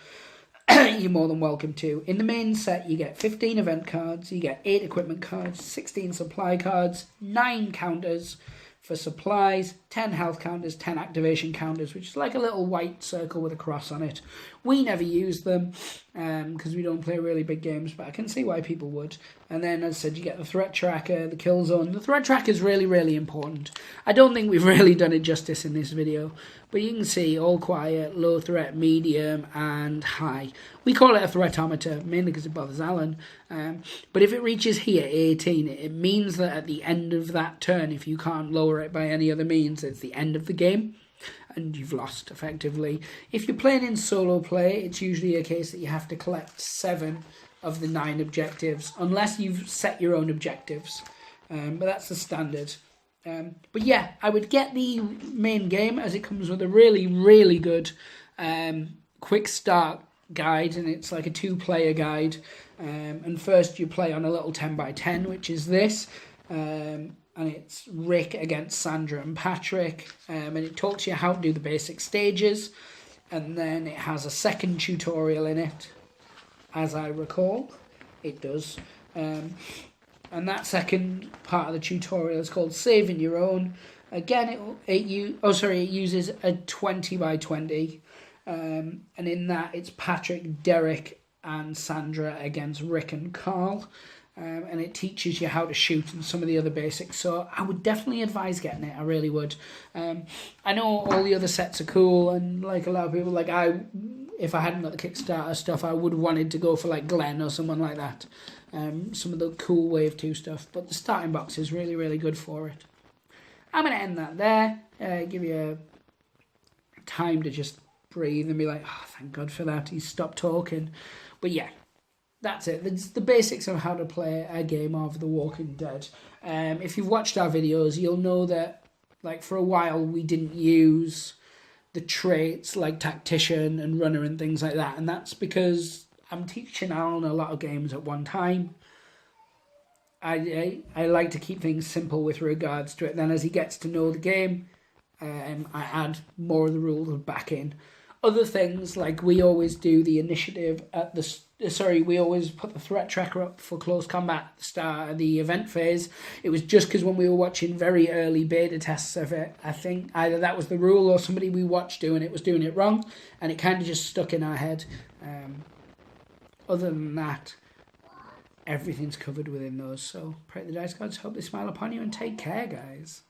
you're more than welcome to. In the main set, you get 15 event cards, you get 8 equipment cards, 16 supply cards, 9 counters for supplies, 10 health counters, 10 activation counters, which is like a little white circle with a cross on it. We never use them because we don't play really big games, but I can see why people would. And then, as I said, you get the threat tracker, the kill zone. The threat tracker is really, really important. I don't think we've really done it justice in this video, but you can see all quiet, low threat, medium, and high. We call it a threatometer, mainly because it bothers Alan. But if it reaches here, 18, it means that at the end of that turn, if you can't lower it by any other means, it's the end of the game, and you've lost, effectively. If you're playing in solo play, it's usually a case that you have to collect 7 of the 9 objectives, unless you've set your own objectives. But that's the standard. But yeah, I would get the main game, as it comes with a really, really good quick start guide, and it's like a 2-player guide. And first you play on a little 10x10, which is this. And it's Rick against Sandra and Patrick. And it talks you how to do the basic stages. And then it has a second tutorial in it, as I recall. It does. And that second part of the tutorial is called Saving Your Own. Again, it uses a 20x20. And in that, it's Patrick, Derek, and Sandra against Rick and Carl. And it teaches you how to shoot and some of the other basics. So I would definitely advise getting it. I really would. I know all the other sets are cool, and like a lot of people, like if I hadn't got the Kickstarter stuff, I would have wanted to go for like Glenn or someone like that. Some of the cool Wave 2 stuff. But the starting box is really, really good for it. I'm going to end that there. Give you a time to just breathe and be like, oh, thank God for that. He's stopped talking. But yeah. That's it. It's the basics of how to play a game of The Walking Dead. If you've watched our videos, you'll know that, like, for a while we didn't use the traits like Tactician and Runner and things like that. And that's because I'm teaching Alan a lot of games at one time. I like to keep things simple with regards to it. Then as he gets to know the game, I add more of the rules back in. Other things, like we always do the initiative at we always put the threat tracker up for close combat at the start of the event phase. It was just because when we were watching very early beta tests of it, I think either that was the rule or somebody we watched doing it wrong, and it kind of just stuck in our head. Other than that, everything's covered within those. So pray the dice gods, hope they smile upon you, and take care, guys.